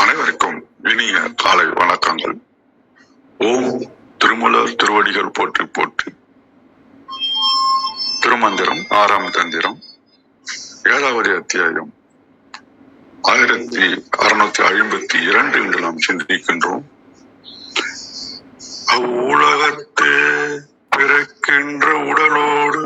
அனைவருக்கும் இனிய காலை வணக்கங்கள். ஓம் திருமலர் திருவடிகள் போற்றி போற்றி. திருமந்திரம் 6ஆம் தந்திரம் 7வது அத்தியாயம் 1652 என்று நாம் சிந்திக்கின்றோம். அவ்வுலகத்தே பிறக்கின்ற உடலோடு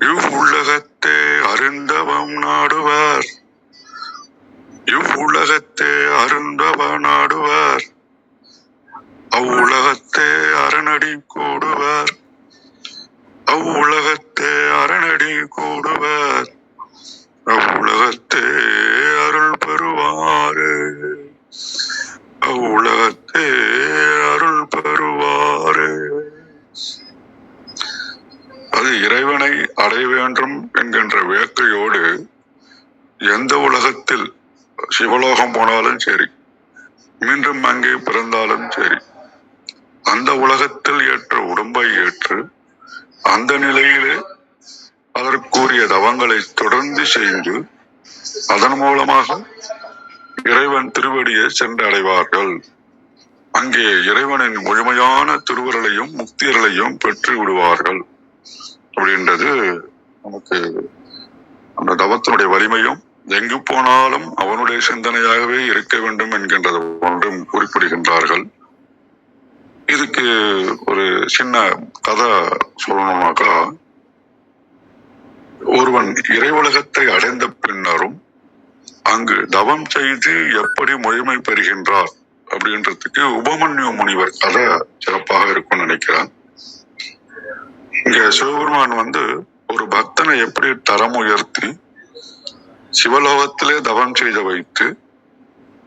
இவ்வுலகத்தே அருந்தவம் நாடுவார் அவ்வுலகத்தே அரணடி கூடுவார் அவ்வுலகத்தே அருள் பெறுவாரு அது இறைவனை அடைய வேண்டும் என்கின்ற வேட்கையோடு எந்த உலகத்தில் சிவலோகம் போனாலும் சரி, மீண்டும் அங்கே பிறந்தாலும் சரி, அந்த உலகத்தில் ஏற்ற உடம்பை ஏற்று அந்த நிலையிலே அதற்குரிய தவங்களை தொடர்ந்து செய்து அதன் மூலமாக இறைவன் திருவடியை சென்றடைவார்கள். அங்கே இறைவனின் முழுமையான திருவருளையும் முக்தியர்களையும் பெற்று விடுவார்கள் அப்படின்றது நமக்கு அந்த தவத்தினுடைய வலிமையும் எங்கு போனாலும் அவனுடைய சிந்தனையாகவே இருக்க வேண்டும் என்கின்றது ஒன்றும் குறிப்பிடுகின்றார்கள். இதுக்கு ஒரு சின்ன கதை சொல்லணும்னாக்கா, ஒருவன் இறை உலகத்தை அடைந்த பின்னரும் அங்கு தவம் செய்து எப்படி முழுமை பெறுகின்றார் அப்படின்றதுக்கு உபமன்யு முனிவர் கதை சிறப்பாக இருக்கும்னு நினைக்கிறேன். இங்க சிவபெருமான் ஒரு பக்தனை எப்படி தரம் உயர்த்தி சிவலோகத்திலே தவம் செய்த வைத்து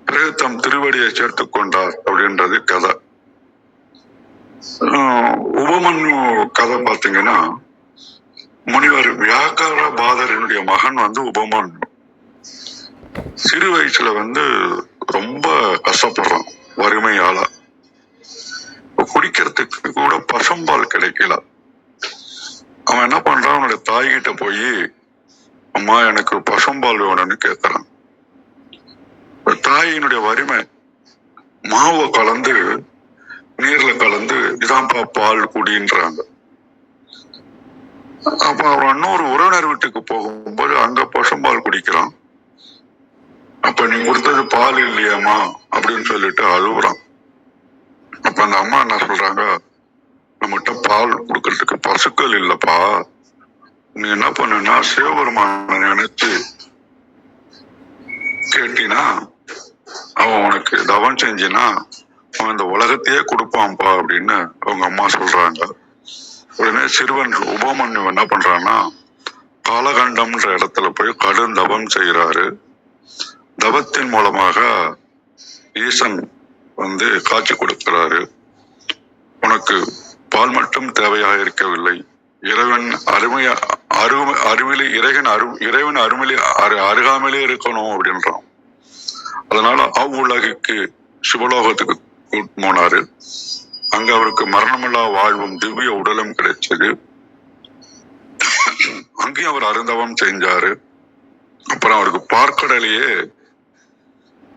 பிறகு தம் திருவடியை சேர்த்துக் கொண்டார் அப்படின்றது கதை. உபமன்யு கதை பார்த்தீங்கன்னா, முனிவர் வியாக்கார பாதரனுடைய மகன் உபமன்யு சிறு வயசுல ரொம்ப கஷ்டப்படுறான் வறுமையால. குடிக்கிறதுக்கு கூட பசும்பால் கிடைக்கல. அவன் என்ன பண்றான், அவனுடைய தாய்கிட்ட போய் அம்மா எனக்கு பசும்பால் வேணும்னு கேட்கிறான். தாயினுடைய வறுமை மாவை கலந்து நீர்ல கலந்து இதான்ப்பா பால் குடின்றாங்க. அப்ப அவன் இன்னொரு உறவினர் வீட்டுக்கு போகும்போது அங்க பசும்பால் குடிக்கிறான். அப்ப நீ கொடுத்தது பால் இல்லையாமா அப்படின்னு சொல்லிட்டு அழுகுறான். அப்ப அந்த அம்மா என்ன சொல்றாங்க, நம்மகிட்ட பால் கொடுக்கறதுக்கு பசுக்கள் இல்லப்பா, நீ என்ன பண்ணுனா சிவபெருமான நினைச்சு கேட்டினா அவன் உனக்கு தவம் செஞ்சினா அவன் இந்த உலகத்தையே கொடுப்பான்ப்பா அப்படின்னு அவங்க அம்மா சொல்றாங்க. உடனே சிறுவன் உபமன்யு என்ன பண்றான்னா, காலகண்டம்ன்ற இடத்துல போய் கடும் தவம் செய்யறாரு. தவத்தின் மூலமாக ஈசன் காட்சி கொடுக்கிறாரு. உனக்கு பால் மட்டும் தேவையாக இருக்கவில்லை, இறைவன் இறைவன் அருகாமையிலே இருக்கணும் அப்படின்றான். அதனால அவ்வுலகுக்கு சிவலோகத்துக்கு போனாரு. அங்க அவருக்கு மரணமில்லா வாழ்வும் திவ்ய உடலும் கிடைச்சது. அங்கேயும் அவர் அருந்தவம் செஞ்சாரு. அப்புறம் அவருக்கு பார்க்கடலையே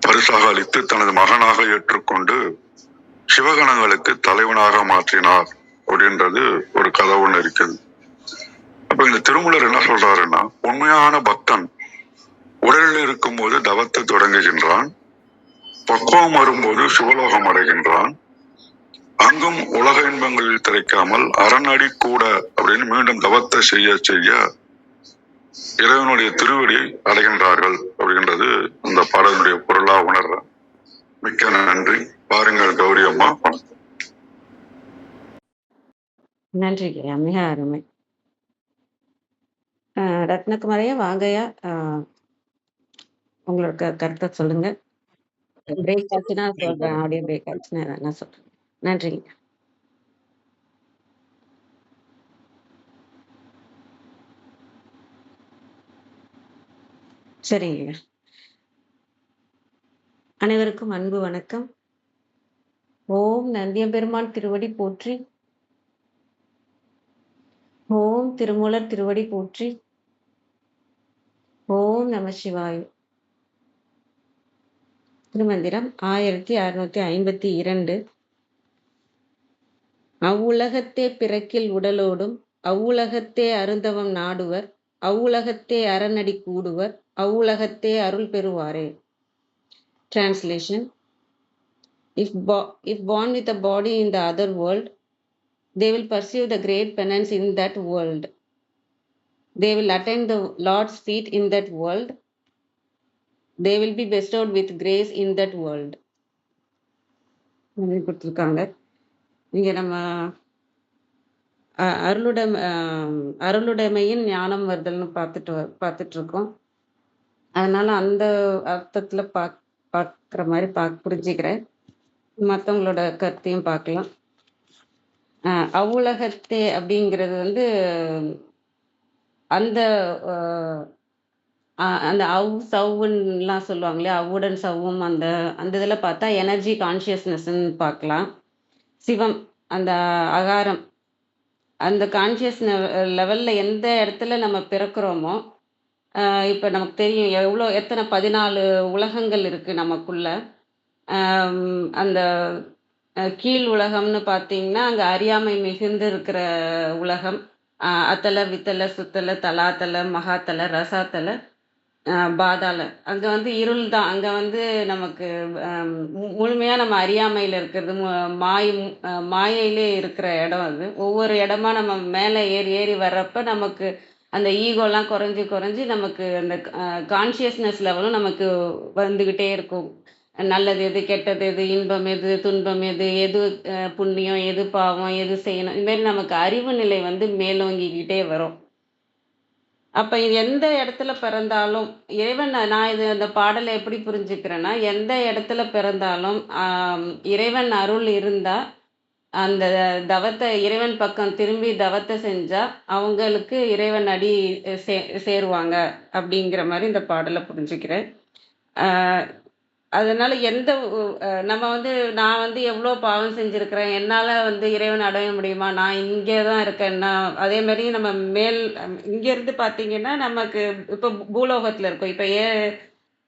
பரிசாக அளித்து தனது மகனாக ஏற்றுக்கொண்டு சிவகணங்களுக்கு தலைவனாக மாற்றினார் அப்படின்றது ஒரு கதை ஒண்ணு இருக்குது. அப்ப இந்த திருமூலர் என்ன சொல்றாருன்னா, உண்மையான பக்தன் உடலில் இருக்கும் போது தவத்தை தொடங்குகின்றான், பக்குவம் வரும்போது சிவலோகம் அடைகின்றான், அங்கும் உலக இன்பங்களில் திளைக்காமல் அரணடி கூட அப்படின்னு மீண்டும் தவத்தை செய்ய செய்ய இறைவனுடைய திருவடி அடைகின்றார்கள் அப்படின்றது அந்த பாடலுடைய பொருளா உணர்ற. மிக்க நன்றி. பாருங்கள் கௌரி அம்மா. நன்றி, மிக அருமை. ரத்னகுமாரையா வாங்கயா, உங்களோட கருத்தை சொல்லுங்க. பிரேக் ஆச்சுன்னா சொல்றேன், ஆடியோ பிரேக் ஆச்சுன்னா என்ன சொல்றேன். நன்றிங்க. சரிங்க. அனைவருக்கும் அன்பு வணக்கம். ஓம் நந்தியம்பெருமான் திருவடி போற்றி. ஓம் ஓம் திருமூலர் திருவடி போற்றி. ஓம் நம சிவாய. திருமந்திரம் 1652. அவ்வுலகத்தே பிறக்கில் உடலோடும் அவ்வுலகத்தே அருந்தவம் நாடுவர் அவ்வுலகத்தே அரணடி கூடுவர் அவ்வுலகத்தே அருள் பெறுவாரே. Translation: If born with a body in the other world, they will pursue the great penance in that world. They will attain the Lord's feet in that world. They will be bestowed with grace in that world. கொடுத்துருக்காங்க. இங்க நம்ம அருளுடைமையின் ஞானம் வருதல்னு பார்த்துட்டு இருக்கோம். அதனால அந்த அர்த்தத்துல பார்க்குற மாதிரி புரிஞ்சுக்கிறேன். மற்றவங்களோட கருத்தையும் பார்க்கலாம். அவ்வுலகத்தே அப்படிங்கிறது வந்து அந்த அந்த சவ்வுன்னெலாம் சொல்லுவாங்க இல்லையா, அவ்வுடன் சவ்வும் அந்த இதில் பார்த்தா எனர்ஜி கான்ஷியஸ்னஸ்ன்னு பார்க்கலாம். சிவம் அந்த அகாரம், அந்த கான்ஷியஸ் லெவலில் எந்த இடத்துல நம்ம பிறக்கிறோமோ, இப்போ நமக்கு தெரியும் எத்தனை 14 உலகங்கள் இருக்குது நமக்குள்ள. அந்த கீழ் உலகம்னு பார்த்தீங்கன்னா அங்கே அறியாமை மிகுந்து இருக்கிற உலகம். அத்தலை வித்தலை சுத்தலை தலாத்தலை மகாத்தலை ரசாத்தலை பாதாள, அங்கே வந்து இருள் தான். அங்கே வந்து நமக்கு முழுமையாக நம்ம அறியாமையில் இருக்கிறது, மாயையிலே இருக்கிற இடம் அது. ஒவ்வொரு இடமா நம்ம மேலே ஏறி வர்றப்ப நமக்கு அந்த ஈகோலாம் குறைஞ்சி நமக்கு அந்த கான்ஷியஸ்னஸ் லெவலும் நமக்கு வந்துக்கிட்டே இருக்கும். நல்லது எது, கெட்டது எது, இன்பம் எது, துன்பம் எது, எது புண்ணியம், எது பாவம், எது செய்யணும், இதுமாரி நமக்கு அறிவு நிலை வந்து மேலோங்கிக்கிட்டே வரும். அப்போ இது எந்த இடத்துல பிறந்தாலும் இறைவன், நான் அந்த பாடலை எப்படி புரிஞ்சுக்கிறேன்னா, எந்த இடத்துல பிறந்தாலும் இறைவன் அருள் இருந்தால் அந்த தவத்தை இறைவன் பக்கம் திரும்பி தவத்தை செஞ்சால் அவங்களுக்கு இறைவன் அடி சேருவாங்க அப்படிங்கிற மாதிரி இந்த பாடலை புரிஞ்சுக்கிறேன். அதனால நம்ம நான் எவ்வளோ பாவம் செஞ்சுருக்கிறேன், என்னால் இறைவன் அடைய முடியுமா, நான் இங்கே தான் இருக்கேன்னா, அதே மாதிரி நம்ம இங்கேருந்து பார்த்தீங்கன்னா நமக்கு இப்போ பூலோகத்தில் இருக்கோம். இப்போ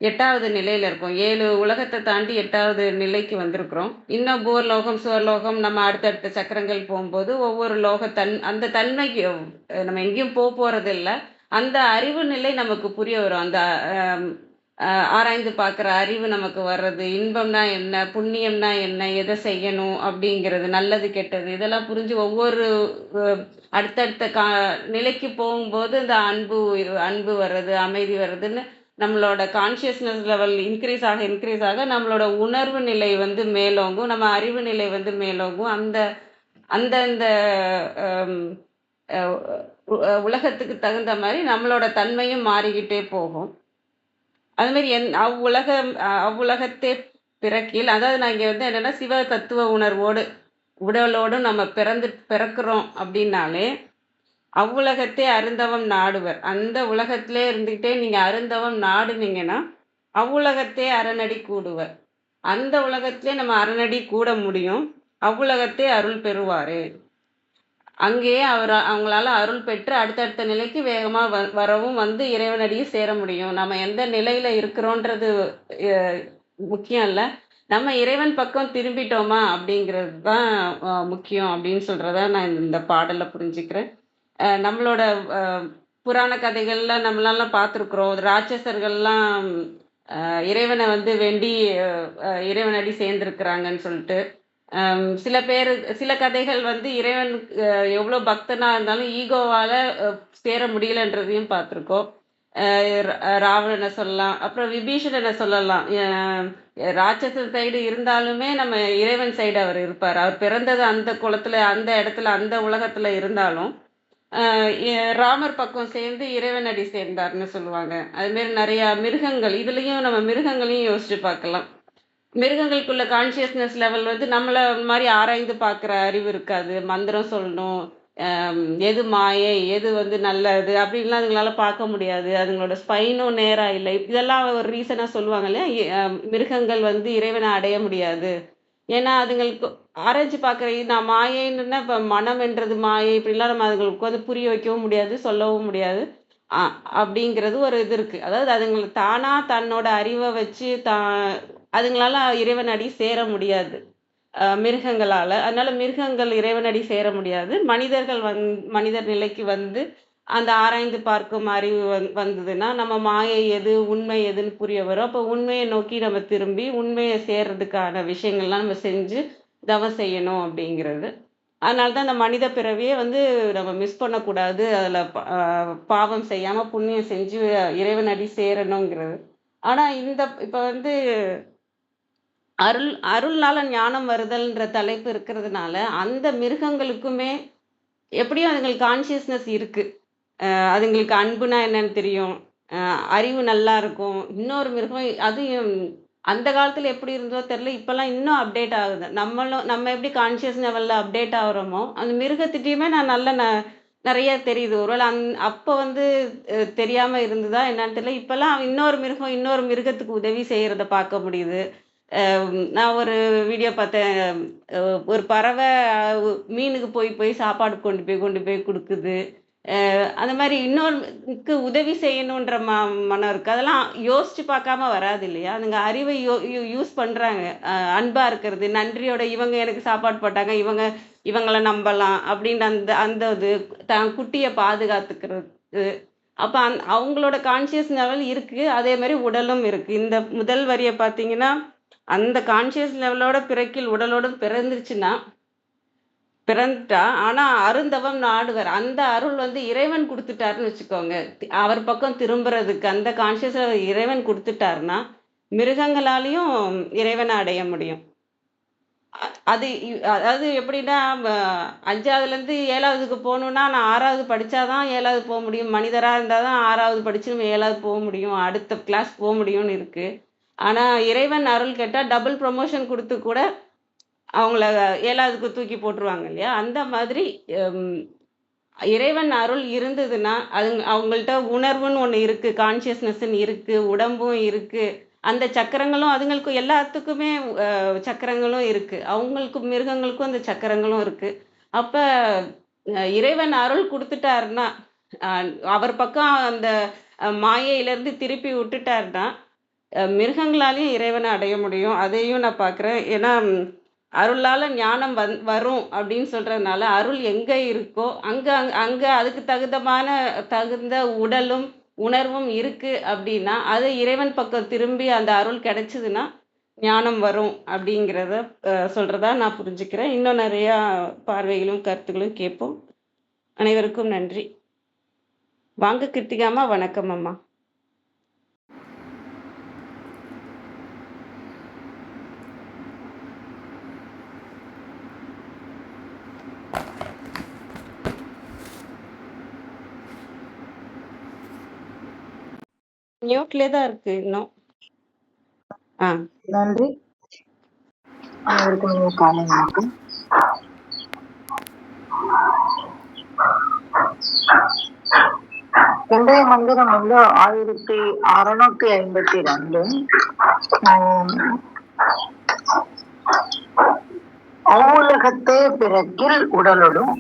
8வது நிலையில் இருக்கோம். 7 உலகத்தை தாண்டி 8வது நிலைக்கு வந்திருக்கிறோம். இன்னும் பூர்லோகம் சுவர்லோகம் நம்ம அடுத்தடுத்த சக்கரங்கள் போகும்போது ஒவ்வொரு அந்த தன்மைக்கு நம்ம எங்கேயும் போகிறதில்ல. அந்த அறிவு நிலை நமக்கு புரிய வரும். அந்த ஆராய்ந்து பார்க்குற அறிவு நமக்கு வர்றது, இன்பம்னா என்ன, புண்ணியம்னா என்ன, எதை செய்யணும் அப்படிங்கிறது, நல்லது கெட்டது இதெல்லாம் புரிஞ்சு ஒவ்வொரு அடுத்தடுத்த நிலைக்கு போகும்போது இந்த அன்பு வர்றது, அமைதி வர்றதுன்னு நம்மளோட கான்ஷியஸ்னஸ் லெவல் இன்க்ரீஸ் ஆக நம்மளோட உணர்வு நிலை மேலோங்கும், நம்ம அறிவு நிலை மேலோங்கும். அந்தந்த உலகத்துக்கு தகுந்த மாதிரி நம்மளோட தன்மையும் மாறிக்கிட்டே போகும். அதுமாரி அவ்வுலகத்தே பிறக்கில், அதாவது நான் இங்கே என்னென்னா சிவ தத்துவ உடலோடும் நம்ம பிறக்கிறோம் அப்படின்னாலே அவ்வுலகத்தே அருந்தவம் நாடுவர். அந்த உலகத்திலே இருந்துக்கிட்டே நீங்கள் அருந்தவம் நாடுனீங்கன்னா அவ்வுலகத்தே அரணடி கூடுவர். அந்த உலகத்திலே நம்ம அரணடி கூட முடியும். அவ்வுலகத்தே அருள் பெறுவார். அங்கேயே அவங்களால அருள் பெற்று அடுத்தடுத்த நிலைக்கு வேகமாக வரவும் இறைவனடியும் சேர முடியும். நம்ம எந்த நிலையில் இருக்கிறோன்றது முக்கியம் இல்லை, நம்ம இறைவன் பக்கம் திரும்பிட்டோமா அப்படிங்கிறது தான் முக்கியம் அப்படின்னு சொல்கிறத நான் இந்த பாடலில் புரிஞ்சுக்கிறேன். நம்மளோட புராண கதைகள்லாம் நம்மளாலாம் பார்த்துருக்குறோம். ராட்சசர்கள்லாம் இறைவனை வேண்டி இறைவனடி சேர்ந்துருக்குறாங்கன்னு சொல்லிட்டு. சில கதைகள் இறைவன் எவ்வளோ பக்தனாக இருந்தாலும் ஈகோவால் சேர முடியலன்றதையும் பார்த்துருக்கோம். ராவணனை சொல்லலாம், அப்புறம் விபீஷணனை சொல்லலாம். ராட்சசன் சைடு இருந்தாலுமே நம்ம இறைவன் சைடு அவர் இருப்பார். அவர் பிறந்தது அந்த குலத்தில், அந்த இடத்துல, அந்த உலகத்தில் இருந்தாலும் ராமர் பக்கம் சேர்ந்து இறைவனடி சேர்ந்தார்னு சொல்லுவாங்க. அதுமாரி நிறையா மிருகங்கள், இதுலேயும் நம்ம மிருகங்களையும் யோசிச்சு பார்க்கலாம். மிருகங்களுக்குள்ள கான்ஷியஸ்னஸ் லெவல் நம்மள மாதிரி ஆராய்ந்து பார்க்குற அறிவு இருக்காது. மந்திரம் சொல்லணும், எது மாயை எது நல்லது அப்படின்லாம் அதுங்களால பார்க்க முடியாது. அதுங்களோட ஸ்பைனும் நேராக இல்லை. இதெல்லாம் ஒரு ரீசனாக சொல்லுவாங்க இல்லையா, மிருகங்கள் இறைவனை அடைய முடியாது. ஏன்னா அதுங்களுக்கு ஆராய்ச்சி பார்க்குற நான் மாயைன்னா இப்போ மனம்ன்றது மாயை இப்படிலாம் நம்ம அதுங்களுக்கு வந்து புரிய வைக்கவும் முடியாது, சொல்லவும் முடியாது. அ அப்படிங்கிறது ஒரு இது இருக்கு. அதாவது அதுங்களுக்கு தானா தன்னோட அறிவ வச்சு அதுங்களால இறைவனடி சேர முடியாது. மிருகங்களால. அதனால மிருகங்கள் இறைவனடி சேர முடியாது. மனிதர்கள் மனிதர் நிலைக்கு வந்து அந்த ஆராய்ந்து பார்க்கும் அறிவு வந்ததுன்னா, நம்ம மாயை எது, உண்மை எதுன்னு புரிய வரும். அப்போ உண்மைய நோக்கி நம்ம திரும்பி, உண்மைய சேர்றதுக்கான விஷயங்கள்லாம் நம்ம செஞ்சு தவம் செய்யணும் அப்படிங்கிறது. அதனால தான் அந்த மனித பிறவியே வந்து நம்ம மிஸ் பண்ணக்கூடாது. அதில பாவம் செய்யாம புண்ணியம் செஞ்சு இறைவனடி சேரணுங்கிறது. ஆனா இப்ப வந்து அருள்னால ஞானம் வருதல்ன்ற தலைப்பு இருக்கிறதுனால, அந்த மிருகங்களுக்குமே எப்படியும் அதுங்களுக்கு கான்ஷியஸ்னஸ் இருக்கு. அதுங்களுக்கு அன்புனா என்னன்னு தெரியும். அ அறிவு நல்லா இருக்கும். இன்னொரு மிருகம் அதுவும் அந்த காலத்துல எப்படி இருந்ததோ தெரியல. இப்பலாம் இன்னும் அப்டேட் ஆகுது. நம்ம எப்படி கான்ஷியஸ் லெவல்ல அப்டேட் ஆகுறோமோ, அந்த மிருகத்திட்டயுமே நான் நல்ல நெறைய தெரியுது. ஒருவேள அப்ப வந்து தெரியாம இருந்ததா என்னன்னு தெரியல. இப்பலாம் இன்னொரு மிருகம் இன்னொரு மிருகத்துக்கு உதவி செய்யறத பார்க்க முடியுது. நான் ஒரு வீடியோ பார்த்தேன். அ ஒரு பறவை மீனுக்கு போய் போய் சாப்பாடு கொண்டு போய் குடுக்குது. அந்த மாரி இன்னொருக்கு உதவி செய்யணுன்ற மனம் இருக்கு. அதெல்லாம் யோசிச்சு பார்க்காம வராது இல்லையா? அதுங்க அறிவை யோ யூ யூஸ் பண்றாங்க. அன்பா இருக்கிறது, நன்றியோட இவங்க எனக்கு சாப்பாடு போட்டாங்க, இவங்கள நம்பலாம் அப்படின்ற அந்த அந்த இது தான் குட்டிய பாதுகாத்துக்கிறது. அப்ப அவங்களோட கான்ஷியஸ் லெவல் இருக்கு. அதே மாரி உடலும் இருக்கு. இந்த முதல் வரிய பார்த்தீங்கன்னா, அந்த கான்ஷியஸ் லெவலோட பிறக்கில் உடலோடும் பிறந்துட்டா, ஆனா அருந்தவம் நாடுவர். அந்த அருள் வந்து இறைவன் குடுத்துட்டாருன்னு வச்சுக்கோங்க. அவர் பக்கம் திரும்புறதுக்கு அந்த கான்ஷியஸ் இறைவன் குடுத்துட்டாருன்னா, மிருகங்களாலயும் இறைவன அடைய முடியும். அது அதாவது எப்படின்னா, 5வதுலேருந்து 7வதுக்கு போணும்னா, நான் 6வது படிச்சா தான் 7வது போ முடியும். மனிதரா இருந்தா தான் 6வது படிச்சு நம்ம 7வது போ முடியும். அடுத்த கிளாஸ் போ முடியும்னு இருக்கு. ஆனா, இறைவன் அருள் கேட்டா டபுள் ப்ரமோஷன் குடுத்து கூட அவங்கள 7வதுக்கு தூக்கி போட்டுருவாங்க இல்லையா? அந்த மாதிரி ம் இறைவன் அருள் இருந்ததுன்னா, அவங்கள்ட்ட உணர்வுன்னு ஒண்ணு இருக்கு. கான்ஷியஸ்னஸ்ன்னு இருக்கு. உடம்பும் இருக்கு. அந்த சக்கரங்களும் அதுங்களுக்கும் எல்லாத்துக்குமே சக்கரங்களும் இருக்கு. அவங்களுக்கும் மிருகங்களுக்கும் அந்த சக்கரங்களும் இருக்கு. அப்ப இறைவன் அருள் குடுத்துட்டாருன்னா, அ அவர் பக்கம் அந்த மாயையிலேருந்து திருப்பி விட்டுட்டாருன்னா, மிருகங்களாலயும் இறைவன அடைய முடியும். அதையும் நான் பார்க்குறேன். ஏன்னா அருளால ஞானம் வரும் அப்படின்னு சொல்றதுனால, அருள் எங்க இருக்கோ, அங்க அங்க அங்க அதுக்கு தகுந்த உடலும், உணர்வும் இருக்கு அப்படின்னா, அது இறைவன் பக்கம் திரும்பி அந்த அருள் கிடைச்சதுன்னா, ஞானம் வரும் அப்படிங்கிறத சொல்றதா நான் புரிஞ்சுக்கிறேன். இன்னும் நெறையா பார்வைகளும், கருத்துக்களும் கேட்போம். அனைவருக்கும் நன்றி. வாங்க கிருத்திகாம்மா. வணக்கம் அம்மா. மியூட்லயே தான் இருக்கு இன்னும். ஆ. நன்றி. அனைவருக்கும் காலை வணக்கம். இன்றைய மந்திரம் வந்து 1652. அவ்வுலகத்தே பிறக்கில் உடலொடும்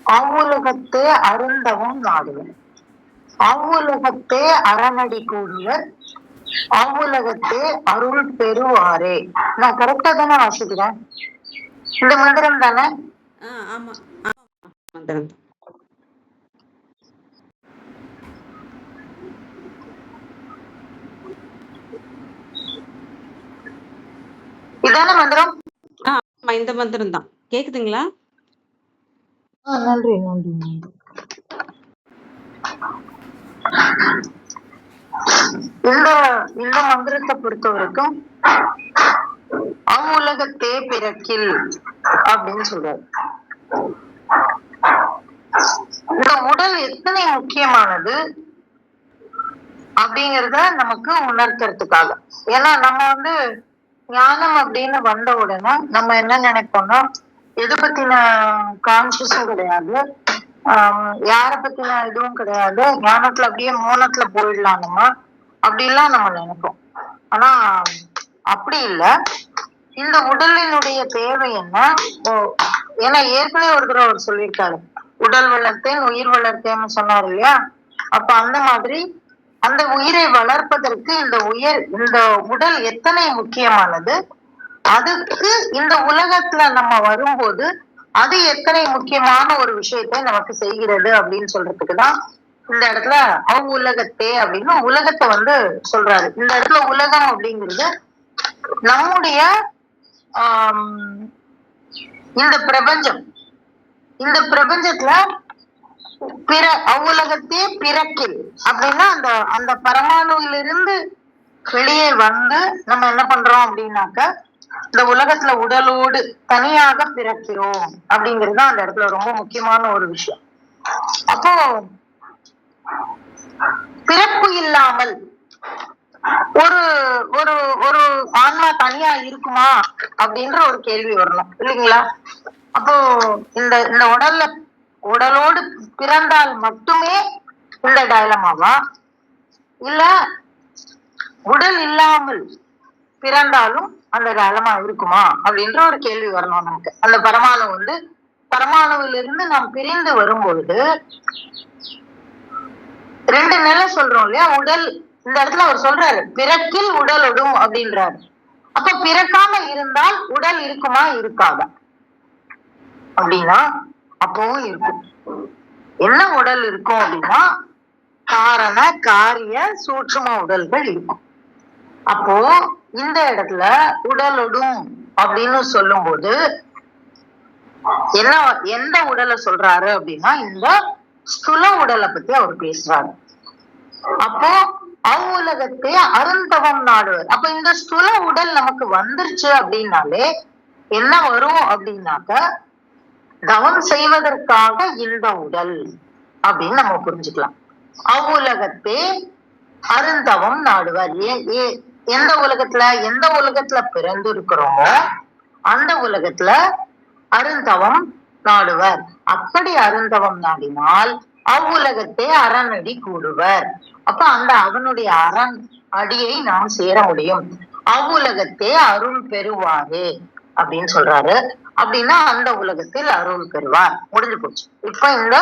அவ்வுலகத்தே அருந்தவம் நாடுவன் அவ்வுலகத்தே அறநடி கூடுவர் அவ்வுலகத்தே அருள் பெறுவாரே. நான் கரெக்டா தானே வாசிக்கிறேன்? இந்த மந்திரம் தானே? ஆமா. மந்திரம். இதான மந்திரம்? ஆமா, இந்த மந்திரம் தான். கேக்குதுங்களா? நன்றி நன்றி நன்றி. இந்த மந்திரத்தை பொறுத்த வரைக்கும் அவ்வுலகத்தே பிறக்கில் அப்படின்னு சொல்றாரு. இந்த உடல் எத்தனை முக்கியமானது அப்படிங்கறத நமக்கு உணர்த்துறதுக்காக. ஏன்னா நம்ம வந்து ஞானம் அப்படின்னு வந்த உடனே நம்ம என்ன நினைப்போம்னா, எது பத்தின கான்சியஸும் கிடையாது, யார பத்தின இதுவும் கிடையாது, ஞானத்துல அப்படியே மோனத்துல போயிடலாம் நம்ம அப்படிலாம் நம்ம நினைப்போம். ஆனா அப்படி இல்லை. இந்த உடலினுடைய தேவை என்ன? ஓ, ஏன்னா ஏற்கனவே ஒரு தடவை அவர் சொல்லியிருக்காரு, உடல் வளர்த்தேன் உயிர் வளர்த்தேன்னு சொன்னார் இல்லையா? அப்ப அந்த மாதிரி அந்த உயிரை வளர்ப்பதற்கு இந்த உடல் எத்தனை முக்கியமானது, அதுக்கு இந்த உலகத்துல நம்ம வரும்போது அது எத்தனை முக்கியமான ஒரு விஷயத்தை நமக்கு செய்கிறது அப்படின்னு சொல்றதுக்குதான் இந்த இடத்துல உலகத்தே அப்படின்னு உலகத்தை சொல்றாரு. இந்த இடத்துல உலகம் அப்படிங்கிறது நம்முடைய இந்த பிரபஞ்சம். இந்த பிரபஞ்சத்துல பிற அவ்வுலகத்தே பிறக்கில் அப்படின்னா அந்த அந்த பரமாணுவிலிருந்து வெளியே வந்து நம்ம என்ன பண்றோம் அப்படின்னாக்க இந்த உலகத்துல உடலோடு தனியாக பிறக்கிறோம் அப்படிங்கிறது அந்த இடத்துல ரொம்ப முக்கியமான ஒரு விஷயம். அப்போ பிறப்பு இல்லாமல் ஒரு ஒரு ஒரு ஆன்மா தனியா இருக்குமா அப்படின்ற ஒரு கேள்வி வரணும் இல்லைங்களா? அப்போ இந்த இந்த உடலோடு பிறந்தால் மட்டுமே இந்த டைலமாவா, இல்ல உடல் இல்லாமல் பிறந்தாலும் அந்த டைலமா இருக்குமா அப்படின்ற ஒரு கேள்வி வரணும் நமக்கு. அந்த பரமாணுவிலிருந்து நாம் பிரிந்து வரும்பொழுது ரெண்டு நிலை சொல்றோம் இல்லையா? உடல், இந்த இடத்துல அவர் சொல்றாரு பிறக்கில் உடலொடும் அப்படின்றாரு. அப்ப பிறக்காம இருந்தால் உடல் இருக்குமா இருக்காதா அப்படின்னா அப்பவும் இருக்கும். என்ன உடல் இருக்கும் அப்படின்னா காரண காரிய சூட்சும உடல்கள் இருக்கும். அப்போ இந்த இடத்துல உடலொடும் அப்படின்னு சொல்லும் போது எந்த உடலை சொல்றாரு அப்படின்னா இந்த ஸ்துல உடலை பத்தி அவர் பேசுறாரு. அப்போ அவ்வுலகத்தை அருந்தவம் நாடுவர். அப்ப இந்த ஸ்துல உடல் நமக்கு வந்துருச்சு அப்படின்னாலே என்ன வரும் அப்படின்னாக்க தவம் செய்வதற்காக இந்த உடல் அப்படின்னு நம்ம புரிஞ்சுக்கலாம். அவ்வுலகத்தே அருந்தவம் நாடுவர். எந்த உலகத்துல பிறந்து இருக்கிறோமோ அந்த உலகத்துல அருந்தவம் நாடுவர். அப்படி அருந்தவம் நாடினால் அவ்வுலகத்தை அரணடி கூடுவர். அப்ப அந்த அவனுடைய அரண் அடியை நாம் சேர முடியும். அவ்வுலகத்தை அருள் பெறுவாரு அப்படின்னு சொல்றாரு. அப்படின்னா அந்த உலகத்தில் அருள் பெறுவார். முடிஞ்சு போச்சு. இப்ப இந்த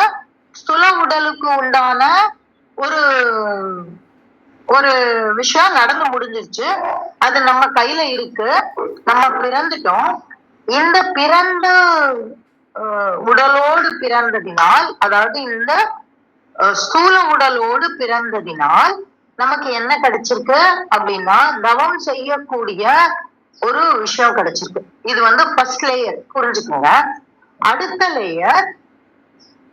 ஸ்துல உடலுக்கு உண்டான ஒரு ஒரு விஷயம் நடந்து முடிஞ்சிருச்சு. அது நம்ம கையில இருக்கு. நம்ம பிறந்துட்டோம். இந்த பிறந்த உடலோடு பிறந்ததினால், அதாவது இந்த ஸ்தூல உடலோடு பிறந்ததினால் நமக்கு என்ன கிடைச்சிருக்கு அப்படின்னா தவம் செய்யக்கூடிய ஒரு விஷயம் கிடைச்சிருக்கு. இது ஃபர்ஸ்ட் லேயர், புரிஞ்சுக்கோங்க. அடுத்த லேயர்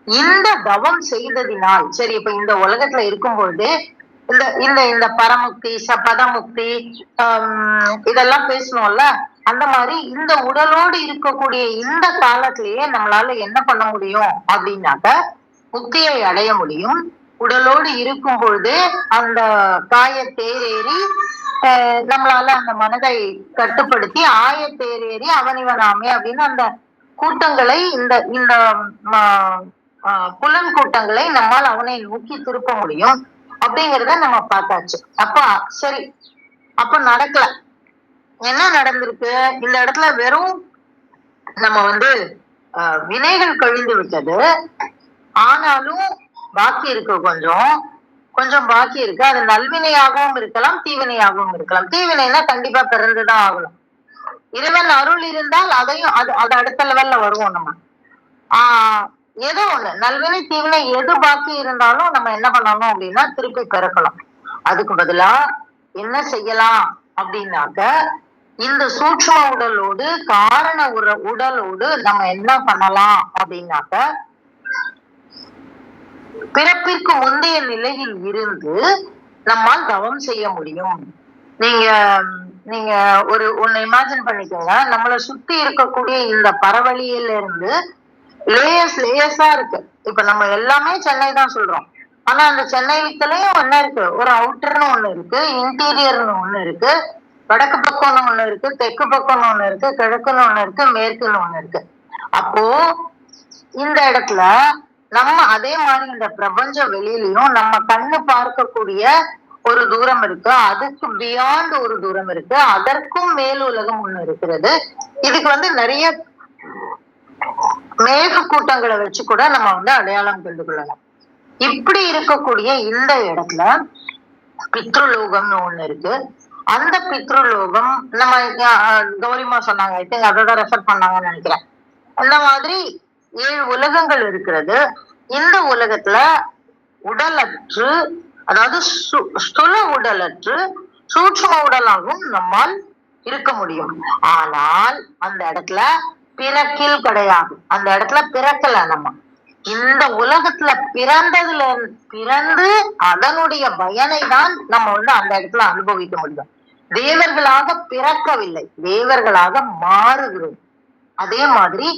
இந்த தவம் செய்ததினால், சரி இப்ப இந்த உலகத்துல இருக்கும் பொழுது இந்த இந்த இந்த பரமுக்தி பதமுக்தி இதெல்லாம் பேசணும்ல, அந்த மாதிரி இந்த உடலோடு இருக்கக்கூடிய இந்த காலத்திலேயே நம்மளால என்ன பண்ண முடியும் அப்படின்னாக்க முக்தியை அடைய முடியும். உடலோடு இருக்கும் பொழுது அந்த காயத்தேரேறி நம்மளால அந்த மனதை கட்டுப்படுத்தி ஆயத்தேரேறி அவனிவனாமே அப்படின்னு அந்த கூட்டங்களை இந்த இந்த புலன் கூட்டங்களை நம்மால் அவனை நோக்கி திருப்ப முடியும் அப்படிங்கிறத நம்ம பார்த்தாச்சு. அப்ப சரி, அப்ப நடக்கல. என்ன நடந்திருக்கு? இந்த இடத்துல வெறும் நம்ம வினைகள் கழிந்து விட்டது. ஆனாலும் பாக்கி இருக்கு, கொஞ்சம் பாக்கி இருக்கு. அது நல்வினையாகவும் இருக்கலாம், தீவினையாகவும் இருக்கலாம். தீவினைனா கண்டிப்பா பிறந்துதான் ஆகணும். இறைவன் அருள் இருந்தால் அதையும் அது அடுத்த லெவல்ல வருவோம் நம்ம. ஏதோ ஒண்ணு நல்வினை தீவினை எது பாக்கி இருந்தாலும் நம்ம என்ன பண்ணணும் அப்படின்னா திருப்பி பிறக்கலாம். அதுக்கு பதிலா என்ன செய்யலாம் அப்படின்னாக்க இந்த சூட்சும உடலோடு காரண உடலோடு நம்ம என்ன பண்ணலாம் அப்படின்னாக்க பிறப்பிற்கு முந்தைய நிலையில் இருந்து நம்மால் தவம் செய்ய முடியும். நீங்க ஒன்னு இமேஜின் பண்ணிக்கோங்க. நம்மளை சுத்தி இருக்கக்கூடிய இந்த பரவழியில இருந்து லேயர்ஸா இருக்கு. இப்ப நம்ம எல்லாமே சென்னை தான் சொல்றோம். ஆனா அந்த சென்னையிலயும் என்ன இருக்கு? ஒரு அவுட்டர்னு ஒண்ணு இருக்கு, இன்டீரியர்னு ஒண்ணு இருக்கு, வடக்கு பக்கம்னு ஒண்ணு இருக்கு, தெற்கு பக்கம்னு ஒண்ணு இருக்கு, கிழக்குன்னு ஒண்ணு இருக்கு, மேற்குன்னு ஒண்ணு இருக்கு. அப்போ இந்த இடத்துல நம்ம அதே மாதிரி இந்த பிரபஞ்ச வெளியிலையும் நம்ம கண்ணு பார்க்கக்கூடிய ஒரு தூரம் இருக்கு, அதுக்கு பியாண்ட் ஒரு தூரம் இருக்கு, அதற்கும் மேல் உலகம் ஒண்ணு இருக்கிறது. இதுக்கு நிறைய மேக கூட்டங்களை வச்சு கூட நம்ம அடையாளம் கண்டு கொள்ளலாம். இப்படி இருக்கக்கூடிய இந்த இடத்துல பித்ருலோகம்னு ஒண்ணு இருக்கு. அந்த பித்ருலோகம் நம்ம கௌரிமா சொன்னாங்க, ஐ திங்க் அதோட ரெஃபர் பண்ணாங்கன்னு நினைக்கிறேன். அந்த மாதிரி 7 உலகங்கள் இருக்கிறது. இந்த உலகத்துல உடலற்று, அதாவது ஸ்தூல உடலற்று சூட்சும உடலாகவும் நம்மால் இருக்க முடியும். ஆனால் அந்த இடத்துல பிறக்கில் கிடையாது, அந்த இடத்துல பிறக்கல. நம்ம இந்த உலகத்துல பிறந்து அதனுடைய பயனை தான் நம்ம அந்த இடத்துல அனுபவிக்க முடியும். தேவர்களாக பிறக்கவில்லை, தேவர்களாக மாறுகிறோம். அதே மாதிரி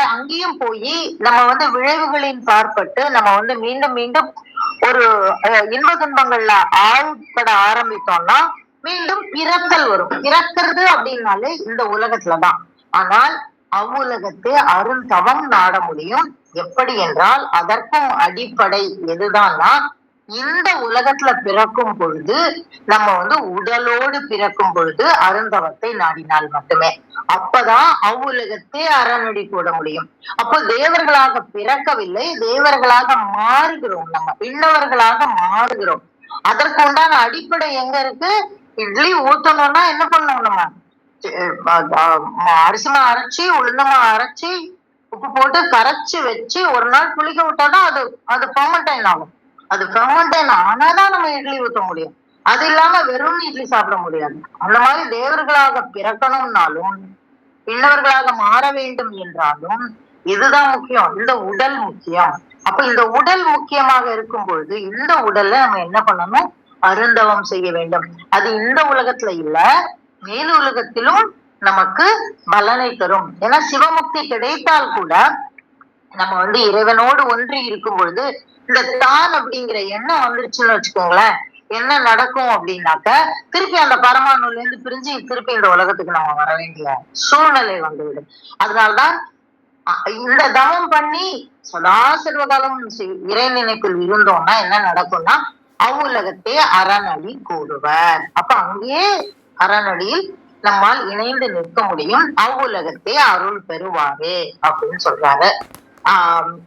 அங்கேயும் போய் நம்ம விளைவுகளின் பார்ப்பட்டு நம்ம மீண்டும் மீண்டும் ஒரு இன்ப துன்பங்கள்ல ஆழ்பட ஆரம்பித்தோம்னா மீண்டும் பிறத்தல் வரும். பிறக்கிறது அப்படின்னாலே இந்த உலகத்துலதான். ஆனால் அவ்வுலகத்தை அருந்தவம் நாட முடியும். எப்படி என்றால் அதற்கும் அடிப்படை எதுதான்னா, இந்த உலகத்துல பிறக்கும் பொழுது நம்ம உடலோடு பிறக்கும் பொழுது அருந்தவத்தை நாடினால் மட்டுமே. அப்பதான் அவ்வுலகத்தை அறநடி கூட முடியும். அப்போ தேவர்களாக பிறக்கவில்லை, தேவர்களாக மாறுகிறோம், நம்ம பின்னவர்களாக மாறுகிறோம். அதற்கு உண்டான அடிப்படை எங்க இருக்கு? இட்லி ஊத்தணும்னா என்ன பண்ணணும்? நம்ம அரிசிமா அரைச்சி, உளுந்தமா அரைச்சி, உப்பு போட்டு கரைச்சி வச்சு ஒரு நாள் புளிக்க விட்டாதான் அது ஃபெர்மெண்டைன் ஆகும். அது ஃபெர்மெண்டைன் ஆனாதான் நம்ம இட்லி ஊத்த முடியும். அது இல்லாம வெறும் இட்லி சாப்பிட முடியாது. அந்த மாதிரி தேவர்களாக பிறக்கணும்னாலும் பின்னவர்களாக மாற வேண்டும் என்றாலும் இதுதான் முக்கியம், இந்த உடல் முக்கியம். அப்ப இந்த உடல் முக்கியமாக இருக்கும் பொழுது இந்த உடல்ல நம்ம என்ன பண்ணணும்? அருந்தவம் செய்ய வேண்டும். அது இந்த உலகத்துல இல்ல, மேல் உலகத்திலும் நமக்கு பலனை தரும். ஏன்னா சிவமுக்தி கிடைத்தால் கூட நம்ம இறைவனோடு ஒன்றி இருக்கும் பொழுது இந்த தான் அப்படிங்கிற எண்ணம் வந்துருச்சுன்னு வச்சுக்கோங்களேன், என்ன நடக்கும் அப்படின்னாக்க திருப்பி அந்த பரமாணுல இருந்து பிரிஞ்சு திருப்பி இந்த உலகத்துக்கு நம்ம வர வேண்டிய சூழ்நிலை வந்துவிடும். அதனால்தான் இந்த தவம் பண்ணி சதா சர்வகாலம் இறை நினைப்பில் இருந்தோம்னா என்ன நடக்கும்னா, அவ்வுலகத்தை அறநடி கூடுவர். அப்ப அங்கேயே அறநடியில் நம்மால் இணைந்து நிற்க முடியும். அவ்வுலகத்தை அருள் பெறுவாரே அப்படின்னு சொல்றாரு.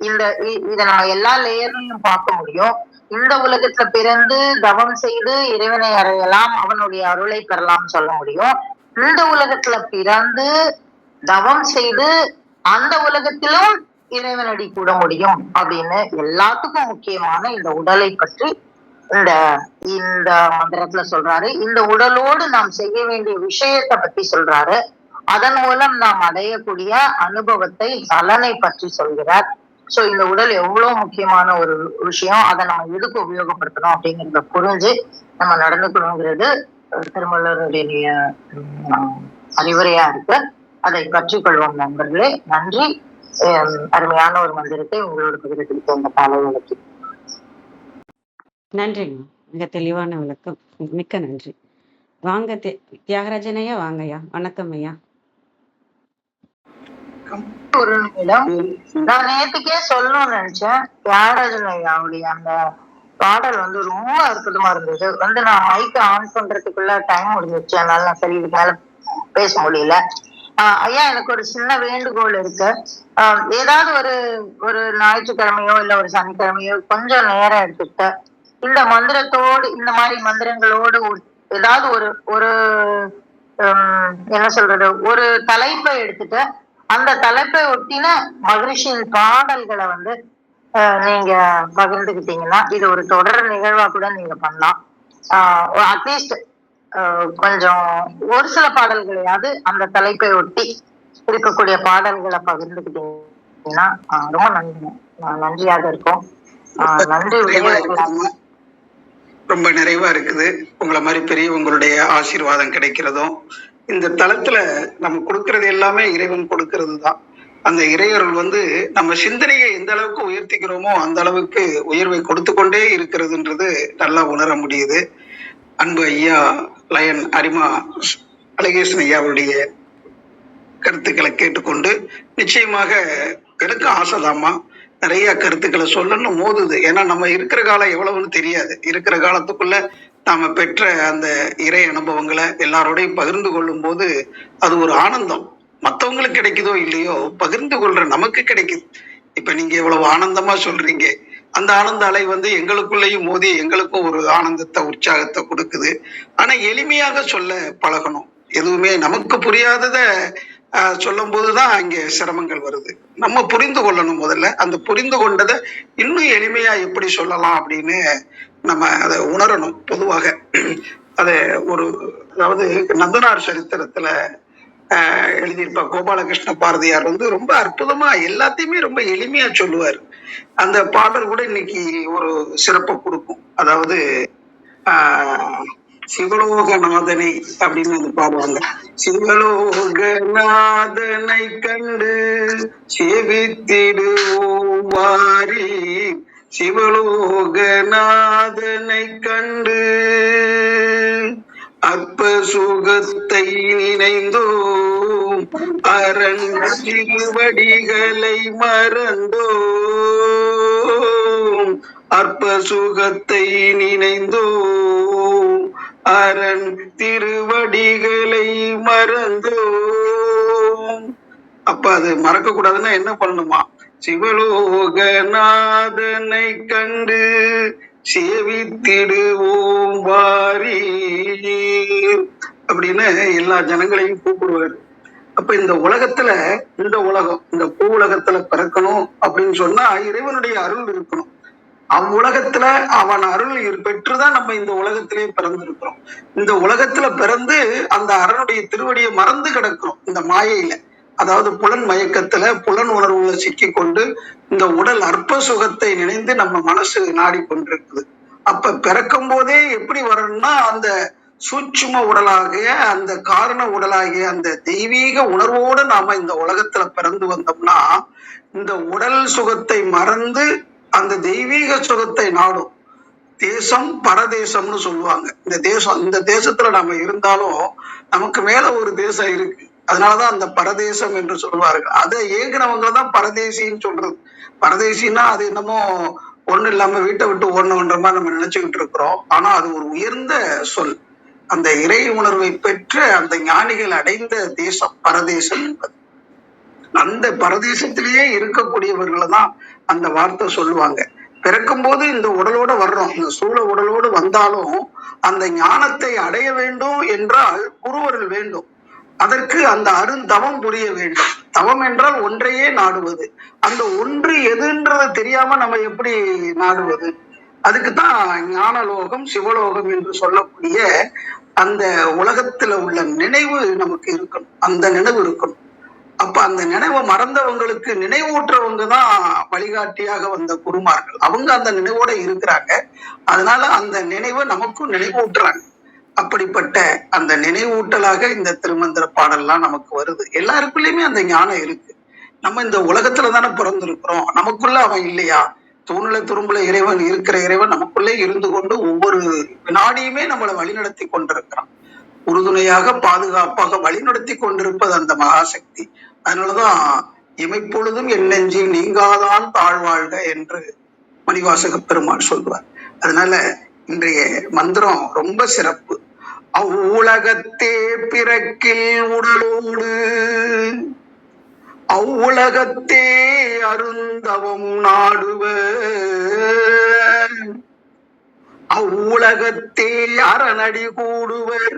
இத நம்ம எல்லா லேயர்லயும் பார்க்க முடியும். இந்த உலகத்துல பிறந்து தவம் செய்து இறைவனை அடையலாம், அவனுடைய அருளை பெறலாம் சொல்ல முடியும். இந்த உலகத்துல பிறந்து தவம் செய்து அந்த உலகத்திலும் இறைவனடி கூட முடியும் அப்படின்னு எல்லாத்துக்கும் முக்கியமான இந்த உடலை பற்றி இந்த மந்திரத்துல சொல்றாரு. இந்த உடலோடு நாம் செய்ய வேண்டிய விஷயத்தை பத்தி சொல்றாரு. அதன் மூலம் நாம் அடையக்கூடிய அனுபவத்தை, பலனை பற்றி சொல்கிறார். சோ இந்த உடல் எவ்வளவு முக்கியமான ஒரு விஷயம், அதை நம்ம எதுக்கு உபயோகப்படுத்தணும் அப்படிங்கிறத புரிஞ்சு நம்ம நடந்துக்கணுங்கிறது திருமூலருடைய அறிவுரையா இருக்கு. அதை கற்றுக்கொள்வோம் நண்பர்களே. நன்றி. அருமையான ஒரு மந்திரத்தை உங்களோட பகிர்ந்து இந்த காலை விளக்கி. நன்றிங்க, மிக தெளிவான விளக்கம், மிக்க நன்றி. வாங்க தியாகராஜன் ஐயா, வாங்கய்யா. வணக்கம் ஐயா. ஒரு நிமிடம், நான் நேற்றுக்கே சொல்லணும்னு நினைச்சேன். தியாகராஜன் ஐயாவுடைய அந்த பாடல் ரொம்ப அற்புதமா இருந்தது. நான் மைக்க ஆன் பண்றதுக்குள்ள டைம் முடிஞ்சிருச்சு, அதனால நான் சரி இதுக்கு மேல பேச முடியல. ஐயா, எனக்கு ஒரு சின்ன வேண்டுகோள் இருக்கு. ஏதாவது ஒரு ஞாயிற்றுக்கிழமையோ இல்ல ஒரு சனிக்கிழமையோ கொஞ்சம் நேரம் எடுத்துக்கிட்டு இந்த மந்திரத்தோடு, இந்த மாதிரி மந்திரங்களோடு ஏதாவது ஒரு என்ன சொல்றது, ஒரு தலைப்பை எடுத்துட்டு அந்த தலைப்பை ஒட்டின மகிழ்ச்சியின் பாடல்களை நீங்க பகிர்ந்துக்கிட்டீங்கன்னா இது ஒரு தொடர் நிகழ்வா கூட நீங்க பண்ணலாம். அட்லீஸ்ட் கொஞ்சம் ஒரு சில பாடல்களையாவது அந்த தலைப்பை ஒட்டி இருக்கக்கூடிய பாடல்களை பகிர்ந்துக்கிட்டீங்கன்னா ரொம்ப நன்றியாக இருக்கும். நன்றி. ரொம்ப நிறைவா இருக்குது. உங்களை மாதிரி பெரியவங்களுடைய ஆசீர்வாதம் கிடைக்கிறதும், இந்த தளத்துல நம்ம கொடுக்கறது எல்லாமே இறைவன் கொடுக்கறது தான். அந்த இறையருள் நம்ம சிந்தனையை எந்த அளவுக்கு உயர்த்திக்கிறோமோ அந்த அளவுக்கு உயர்வை கொடுத்து கொண்டே இருக்கிறதுன்றது நல்லா உணர முடியுது. அன்பு ஐயா லயன் அரிமா அழகேசன் ஐயாவுடைய கருத்துக்களை கேட்டுக்கொண்டு, நிச்சயமாக எனக்கு ஆசைதாம்மா, நிறைய கருத்துக்களை சொல்லணும் மோதுது. ஏன்னா நம்ம இருக்கிற காலம் எவ்வளவுன்னு தெரியாது. இருக்கிற காலத்துக்குள்ள நாம பெற்ற அந்த இறை அனுபவங்களை எல்லாரோடையும் பகிர்ந்து கொள்ளும் போது அது ஒரு ஆனந்தம். மத்தவங்களுக்கு கிடைக்குதோ இல்லையோ, பகிர்ந்து கொள்ற நமக்கு கிடைக்குது. இப்ப நீங்க எவ்வளவு ஆனந்தமா சொல்றீங்க, அந்த ஆனந்த அலை எங்களுக்குள்ளேயும் மோதி எங்களுக்கும் ஒரு ஆனந்தத்தை உற்சாகத்தை கொடுக்குது. ஆனா எளிமையாக சொல்ல பழகணும். எதுவுமே நமக்கு புரியாதத சொல்லும் போதுதான் அங்கே சிரமங்கள் வருது. நம்ம புரிந்து கொள்ளணும். முதல்ல அந்த புரிந்து கொண்டதை இன்னும் எளிமையா எப்படி சொல்லலாம் அப்படின்னு நம்ம அதை உணரணும். பொதுவாக அதை ஒரு அதாவது நந்தனார் சரித்திரத்துல எழுதியிருப்ப கோபாலகிருஷ்ண பாரதியார் ரொம்ப அற்புதமா எல்லாத்தையுமே ரொம்ப எளிமையா சொல்லுவார். அந்த பாடல் கூட இன்னைக்கு ஒரு சிறப்பை கொடுக்கும். அதாவது சிவலோகநாதனை அப்படின்னு வந்து பாடுவாங்க. சிவலோகநாதனை கண்டு சேவித்திடுவோம் வாரி, சிவலோகநாதனை கண்டு அற்ப சுகத்தை நினைந்தோம், அரண் திருவடிகளை மறந்தோம். அற்ப சுகத்தை நினைந்தோம், அரண் திருவடிகளை மறந்தோம். அப்ப அது மறக்க கூடாதுன்னா என்ன பண்ணணுமா? சிவலோகநாதனை கண்டு சேவித்திடுவோம் வாரி அப்படின்னு எல்லா ஜனங்களையும் கூப்பிடுவாரு. அப்ப இந்த உலகத்துல, இந்த உலகம், இந்த பூ உலகத்துல பிறக்கணும் அப்படின்னு சொன்னா இறைவனுடைய அருள் இருக்கணும். அவ்வுலகத்துல அவன் அருள் பெற்றுதான் நம்ம இந்த உலகத்திலே பிறந்திருக்கிறோம். இந்த உலகத்துல பிறந்து அந்த அரணுடைய திருவடியை மறந்து கிடக்கிறோம் இந்த மாயையில. அதாவது புலன் மயக்கத்துல புலன் உணர்வுல சிக்கி கொண்டு இந்த உடல் அற்ப சுகத்தை நினைந்து நம்ம மனசு நாடி கொண்டிருக்குது. அப்ப பிறக்கும் போதே எப்படி வரணும்னா அந்த சூட்சும உடலாகிய அந்த காரண உடலாகிய அந்த தெய்வீக உணர்வோடு நாம இந்த உலகத்துல பிறந்து வந்தோம்னா இந்த உடல் சுகத்தை மறந்து அந்த தெய்வீக சுகத்தை நாடும். தேசம் பரதேசம்னு சொல்லுவாங்க. இந்த தேசத்துல நாம இருந்தாலும் நமக்கு மேல ஒரு தேசம் இருக்கு. அதனாலதான் அந்த பரதேசம் என்று சொல்லுவார்கள். அதை ஏங்குனவங்க தான் பரதேசின்னு சொல்றது. பரதேசின்னா அது என்னமோ ஒண்ணு இல்லாம வீட்டை விட்டு ஓடணுன்ற மாதிரி நம்ம நினைச்சுக்கிட்டு இருக்கிறோம். ஆனா அது ஒரு உயர்ந்த சொல். அந்த இறை உணர்வை பெற்ற அந்த ஞானிகள் அடைந்த தேசம் பரதேசம் என்பது. அந்த பரதேசத்திலேயே இருக்கக்கூடியவர்களை தான் அந்த வார்த்தை சொல்லுவாங்க. பிறக்கும் போது இந்த உடலோட வர்றோம். இந்த சூழ உடலோடு வந்தாலும் அந்த ஞானத்தை அடைய வேண்டும் என்றால் குருவருள் வேண்டும். அதற்கு அந்த அருந்தவம் புரிய வேண்டும். தவம் என்றால் ஒன்றையே நாடுவது. அந்த ஒன்று எதுன்றது தெரியாம நம்ம எப்படி நாடுவது? அதுக்குதான் ஞானலோகம் சிவலோகம் என்று சொல்லக்கூடிய அந்த உலகத்துல உள்ள நினைவு நமக்கு இருக்கணும். அந்த நினைவு இருக்கணும். அப்ப அந்த நினைவை மறந்தவங்களுக்கு நினைவூட்டுறவங்க தான் வழிகாட்டியாக வந்த குருமார்கள். அவங்க அந்த நினைவோட இருக்கிறாங்க. அதனால அந்த நினைவை நமக்கும் நினைவூட்டுறாங்க. அப்படிப்பட்ட அந்த நினைவூட்டலாக இந்த திருமந்திர பாடல்லாம் நமக்கு வருது. எல்லாருக்குள்ளயுமே அந்த ஞானம் இருக்கு. நம்ம இந்த உலகத்துல தானே பிறந்திருக்கிறோம். நமக்குள்ள அவன் இல்லையா? தூணுல துரும்புல இறைவன் இருக்கிற இறைவன் நமக்குள்ளே இருந்து கொண்டு ஒவ்வொரு வினாடியுமே நம்மளை வழிநடத்தி கொண்டிருக்கிறான். உறுதுணையாக பாதுகாப்பாக வழிநடத்தி கொண்டிருப்பது அந்த மகாசக்தி. அதனாலதான் இமைப்பொழுதும் என் நெஞ்சில் நீங்காதான் தாழ்வாழ்க என்று மணிவாசக பெருமாள் சொல்வார். அதனால இன்றைய மந்திரம் ரொம்ப சிறப்பு. அவ்வுலகத்தே பிறக்கில் உடலோடு அவ்வுலகத்தே அருந்தவம் நாடுவர், அவ்வுலகத்தே அரணடி கூடுவர்,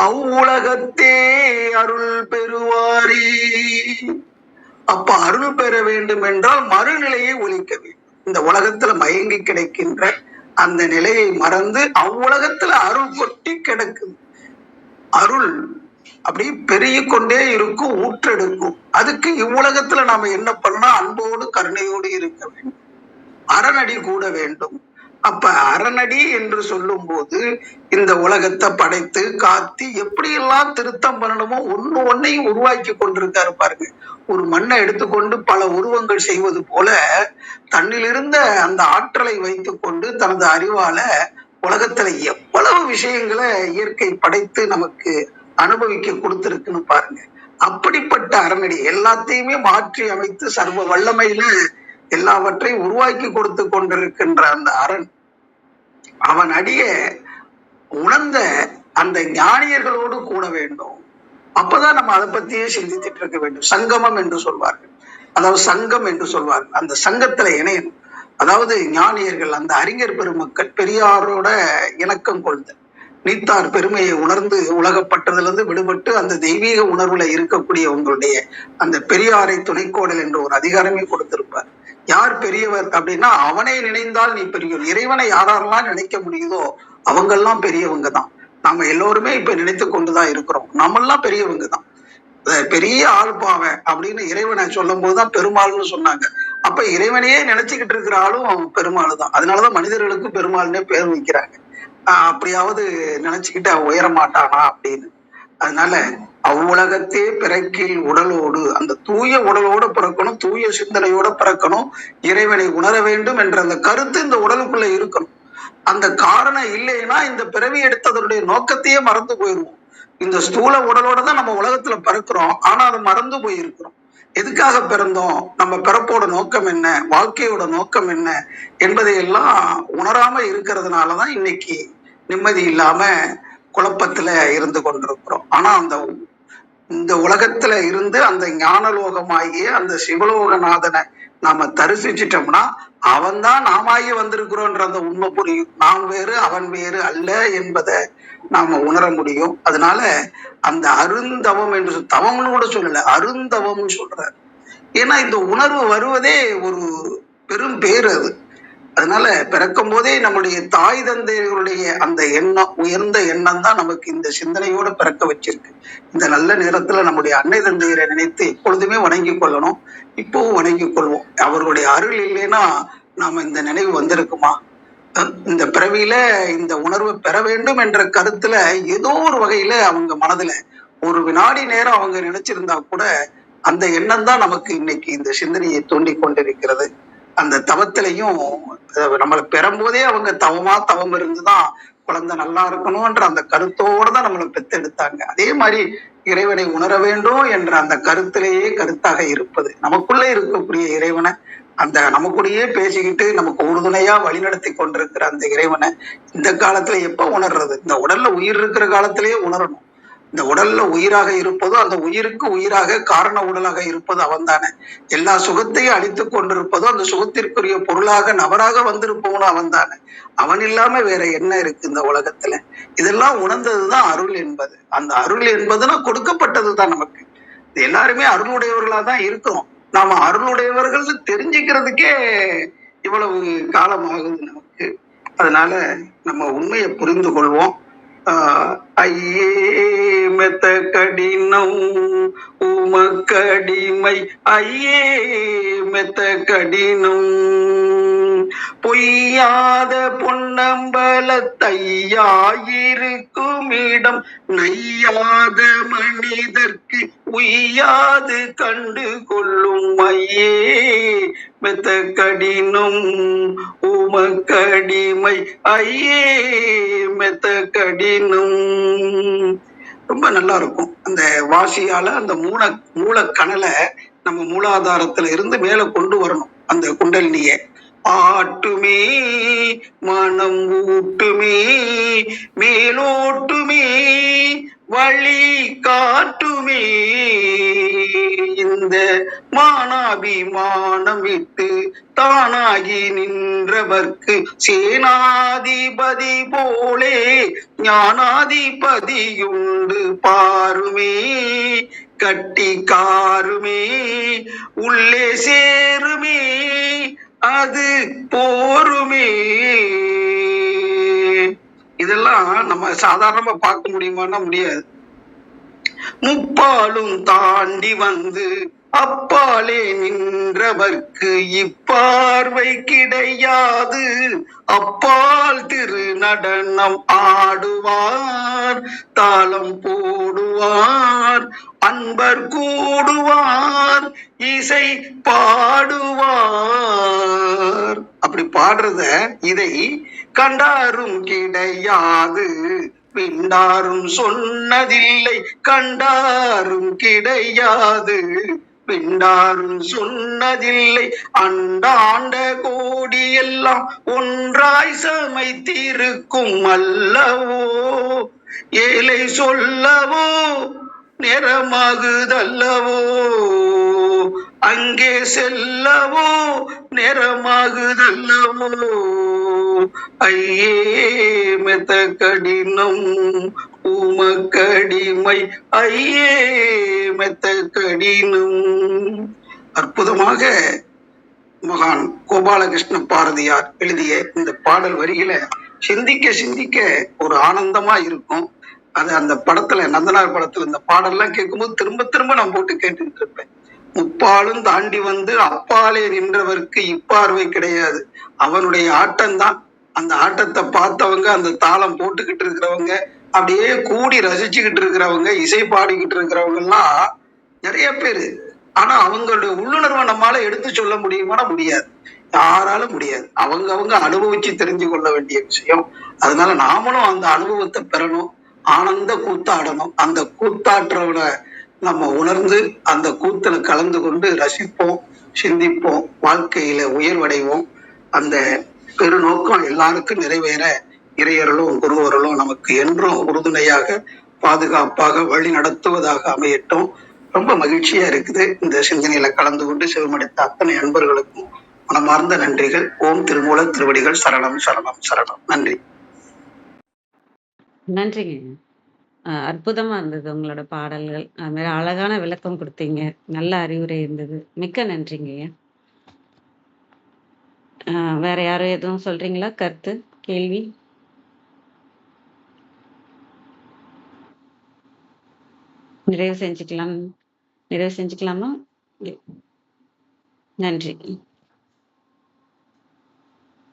அவ்வுலகத்தே அருள் பெறுவாரே. அப்ப அருள் பெற வேண்டும் என்றால் மறுநிலையை ஒழிக்க வேண்டும். இந்த உலகத்துல மயங்கி கிடைக்கின்ற அந்த நிலையை மறந்து அவ்வுலகத்துல அருள் கொட்டி கிடக்குது. அருள் அப்படி பெருகி கொண்டே இருக்கும், ஊற்றெடுக்கும். அதுக்கு இவ்வுலகத்துல நாம என்ன பண்ணா அன்போடு கருணையோடு இருக்க வேண்டும், அரணடி கூட வேண்டும். அப்ப அரணடி என்று சொல்லும் போது இந்த உலகத்தை படைத்து காத்தி எப்படியெல்லாம் திருத்தம் பண்ணணுமோ ஒன்னையும் உருவாக்கி கொண்டிருக்காரு பாருங்க. ஒரு மண்ணை எடுத்துக்கொண்டு பல உருவங்கள் செய்வது போல தன்னிலிருந்த அந்த ஆற்றலை வைத்து கொண்டு தனது அறிவால உலகத்துல எவ்வளவு விஷயங்களை இயற்கை படைத்து நமக்கு அனுபவிக்க கொடுத்திருக்குன்னு பாருங்க. அப்படிப்பட்ட அரணடி எல்லாத்தையுமே மாற்றி அமைத்து சர்வ வல்லமையில எல்லாவற்றையும் உருவாக்கி கொடுத்து கொண்டிருக்கின்ற அந்த அரண், அவன் அடிய உணர்ந்த அந்த ஞானியர்களோடு கூட வேண்டும். அப்பதான் நம்ம அதை பத்தியே சிந்தித்துட்டு இருக்க வேண்டும். சங்கமம் என்று சொல்வார்கள், அதாவது சங்கம் என்று சொல்வார்கள். அந்த சங்கத்துல இணையணும். அதாவது ஞானியர்கள், அந்த அறிஞர் பெருமக்கள், பெரியாரோட இணக்கம் கொள்தல், நீத்தார் பெருமையை உணர்ந்து உலகப்பட்டதிலிருந்து விடுபட்டு அந்த தெய்வீக உணர்வுல இருக்கக்கூடிய உங்களுடைய அந்த பெரியாரை துணைக்கோடல் என்று ஒரு அதிகாரமே கொடுத்திருப்பார். யார் பெரியவர் அப்படின்னா, அவனை நினைந்தால் நீ பெரியவர். இறைவனை யாரெல்லாம் நினைக்க முடியுதோ அவங்கெல்லாம் பெரியவங்க தான். நாம எல்லோருமே இப்ப நினைத்து கொண்டுதான் இருக்கிறோம். நம்மெல்லாம் பெரியவங்க தான். பெரிய ஆள்பாவ அப்படின்னு இறைவனை சொல்லும் போதுதான் பெருமாள்னு சொன்னாங்க. அப்ப இறைவனையே நினைச்சுக்கிட்டு இருக்கிற ஆளும் பெருமாள் தான். அதனாலதான் மனிதர்களுக்கு பெருமாள்னே பேர் வைக்கிறாங்க. அப்படியாவது நினைச்சுக்கிட்டு உயர மாட்டானா அப்படின்னு. அதனால அவ்வுலகத்தே பிறக்கில் உடலோடு, அந்த தூய உடலோட பிறக்கணும், தூய சிந்தனையோட பிறக்கணும், இறைவனை உணர வேண்டும் என்ற அந்த கருத்து இந்த உடலுக்குள்ள இருக்கணும். அந்த காரணம் இல்லைன்னா இந்த பிறவி எடுத்ததனுடைய நோக்கத்தையே மறந்து போயிருவோம். இந்த ஸ்தூல உடலோட தான் நம்ம உலகத்துல பிறக்கிறோம், ஆனா அதை மறந்து போயிருக்கிறோம். எதுக்காக பிறந்தோம், நம்ம பிறப்போட நோக்கம் என்ன, வாழ்க்கையோட நோக்கம் என்ன என்பதை எல்லாம் உணராம இருக்கிறதுனாலதான் இன்னைக்கு நிம்மதி இல்லாம குழப்பத்துல இருந்து கொண்டிருக்கிறோம். ஆனா இந்த உலகத்துல இருந்து அந்த ஞானலோகமாகிய அந்த சிவலோகநாதனை நாம தரிசிச்சிட்டோம்னா அவன்தான் நாமாகி வந்திருக்கிறோன்ற அந்த உண்மை புரியும். நான் வேறு அவன் வேறு அல்ல என்பதை நாம உணர முடியும். அதனால அந்த அருந்தவம் என்று தவம்னு கூட சொல்லல, அருந்தவம்னு சொல்றாரு. ஏன்னா இந்த உணர்வு வருவதே ஒரு பெரும் பேர் அது. அதனால பிறக்கும் போதே நம்முடைய தாய் தந்தையர்களுடைய அந்த எண்ணம், உயர்ந்த எண்ணம் தான் நமக்கு இந்த சிந்தனையோட பிறக்க வச்சிருக்கு. இந்த நல்ல நேரத்துல நம்முடைய அன்னை தந்தையரை நினைத்து எப்பொழுதுமே வணங்கி கொள்ளணும். இப்பவும் வணங்கி கொள்வோம். அவர்களுடைய அருள் இல்லைன்னா நாம இந்த நினைவு வந்திருக்குமா? இந்த பிறவியில இந்த உணர்வை பெற வேண்டும் என்ற கருத்துல ஏதோ ஒரு வகையில அவங்க மனதுல ஒரு வினாடி நேரம் அவங்க நினைச்சிருந்தா கூட அந்த எண்ணம் தான் நமக்கு இன்னைக்கு இந்த சிந்தனையை தூண்டி கொண்டிருக்கிறது. அந்த தவத்திலையும் நம்மளை பெறும்போதே அவங்க தவம் இருந்துதான் குழந்தை நல்லா இருக்கணும்ன்ற அந்த கருத்தோட தான் நம்மளை பெத்தெடுத்தாங்க. அதே மாதிரி இறைவனை உணர வேண்டும் என்ற அந்த கருத்திலேயே கருத்தாக இருப்பது, நமக்குள்ளே இருக்கக்கூடிய இறைவனை, அந்த நமக்குள்ளேயே பேசிக்கிட்டு நமக்கு உறுதுணையா வழிநடத்தி கொண்டிருக்கிற அந்த இறைவனை இந்த காலத்துல எப்ப உணர்றது? இந்த உடல்ல உயிர் இருக்கிற காலத்திலேயே உணரணும். இந்த உடல்ல உயிராக இருப்பதோ, அந்த உயிருக்கு உயிராக காரண உடலாக இருப்பது அவன் தானே. எல்லா சுகத்தையும் அழித்து கொண்டிருப்பதோ, அந்த சுகத்திற்குரிய பொருளாக நபராக வந்திருப்பவனும் அவன் தானே. அவன் இல்லாம வேற என்ன இருக்கு இந்த உலகத்துல? இதெல்லாம் உணர்ந்ததுதான் அருள் என்பது. அந்த அருள் என்பதுன்னா கொடுக்கப்பட்டதுதான் நமக்கு. எல்லாருமே அருளுடையவர்களா தான் இருக்கிறோம். நாம அருளுடையவர்கள் தெரிஞ்சுக்கிறதுக்கே இவ்வளவு காலம் ஆகுது நமக்கு. அதனால நம்ம உண்மையை புரிந்து கொள்வோம். ஐயே மெத்த கடினம் உமக்கடிமை, ஐயே மெத்த கடினம் பொய்யாத பொன்னம்பலத்தையாயிருக்கும் இடம், நையாத மனிதர்க்கு உய்யாது கண்டு கொள்ளும் ஐயே மெத்த கடினம் உமக்கடிமை, ஐயே மெத்த கடினம். ரொம்ப நல்லா இருக்கும். அந்த வாசியால அந்த மூலக்கணலை நம்ம மூலாதாரத்துல இருந்து மேல கொண்டு வரணும். அந்த குண்டலினிய ஆட்டுமே மனம் ஊட்டுமே மேலோட்டுமே வழி காட்டுமே, இந்த மானாபிமானம் விட்டு தானாகி நின்றவர்க்கு சேனாதிபதி போலே ஞானாதிபதியுண்டு பாருமே, கட்டி காருமே உள்ளே சேருமே அது போருமே. இதெல்லாம் நம்ம சாதாரணமா பார்க்க முடியுமான்னா முடியாது. முப்பாலும் தாண்டி வந்து அப்பாலே நின்றவர்க்கு இப்பார்வை கிடையாது, அப்பால் திரு நடனம் ஆடுவார், தாளம் போடுவார், அன்பர் கூடுவார், இசை பாடுவார். அப்படி பாடுறத இதை கண்டாரும் கிடையாது, விண்டாரும் சொன்னதில்லை, கண்டாரும் கிடையாது, பிண்டாரும் சொன்னதில்லை. அண்டாண்ட கோடி எல்லாம் ஒன்றாய் சமைத்திருக்கும் அல்லவோ, ஏழை சொல்லவோ நேரமாகுதல்லவோ, அங்கே செல்லவோ நேரமாகுதல்லவோ. ஐயே மெத்த கடினம் உமக்கடிமை, ஐயே மெத்த கடினம். அற்புதமாக மகான் கோபாலகிருஷ்ண பாரதியார் எழுதிய இந்த பாடல் வரிகளை சிந்திக்க சிந்திக்க ஒரு ஆனந்தமா இருக்கும். அது அந்த படத்துல, நந்தனார் படத்துல இந்த பாடல்லாம் கேட்கும்போது திரும்ப திரும்ப நான் போட்டு கேட்டுட்டு இருப்பேன். முப்பாலும் தாண்டி வந்து அப்பாலே நின்றவருக்கு இப்பார்வை கிடையாது. அவனுடைய ஆட்டம்தான். அந்த ஆட்டத்தை பார்த்தவங்க, அந்த தாளம் போட்டுக்கிட்டு இருக்கிறவங்க, அப்படியே கூடி ரசிச்சுக்கிட்டு இருக்கிறவங்க, இசை பாடிக்கிட்டு இருக்கிறவங்க எல்லாம் நிறைய பேரு. ஆனா அவங்களுடைய உள்ளுணர்வை நம்மளால எடுத்து சொல்ல முடியுமானா முடியாது, யாராலும் முடியாது. அவங்க அனுபவிச்சு தெரிஞ்சு கொள்ள வேண்டிய விஷயம். அதனால நாமளும் அந்த அனுபவத்தை பெறணும், ஆனந்த கூத்தாடணும். அந்த கூத்தாற்றவனை நம்ம உணர்ந்து அந்த கூத்துல கலந்து கொண்டு ரசிப்போம், சிந்திப்போம், வாழ்க்கையில உயர்வடைவோம். அந்த பெருநோக்கம் எல்லாருக்கும் நிறைவேற இறையர்களும் குருவர்களும் நமக்கு என்றும் உறுதுணையாக பாதுகாப்பாக வழி நடத்துவதாக அமையட்டும். ரொம்ப மகிழ்ச்சியா இருக்குது. இந்த சிந்தனையில கலந்து கொண்டு சிவமடைத்த அத்தனை அன்பர்களுக்கும் மனமார்ந்த நன்றிகள். ஓம் திருமூலர் திருவடிகள் சரணம் சரணம் சரணம். நன்றி. நன்றிங்க. அற்புதமா இருந்தது உங்களோட பாடல்கள். அது மாதிரி அழகான விளக்கம் கொடுத்தீங்க. நல்ல அறிவுரை இருந்தது. மிக்க நன்றிங்க. வேற யாரும் எதுவும் சொல்றீங்களா? கருத்து, கேள்வி? நிறைவு செஞ்சுக்கலாமா? நன்றி.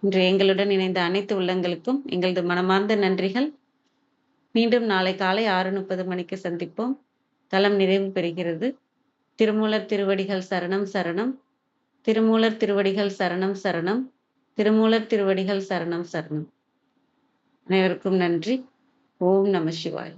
இன்று எங்களுடன் இணைந்த அனைத்து உள்ளங்களுக்கும் எங்களது மனமார்ந்த நன்றிகள். மீண்டும் நாளை காலை 6:30 மணிக்கு சந்திப்போம். தலம் நிறைவு பெறுகிறது. திருமூலர் திருவடிகள் சரணம் சரணம். திருமூலர் திருவடிகள் சரணம் சரணம். திருமூலர் திருவடிகள் சரணம் சரணம். அனைவருக்கும் நன்றி. ஓம் நம சிவாய்.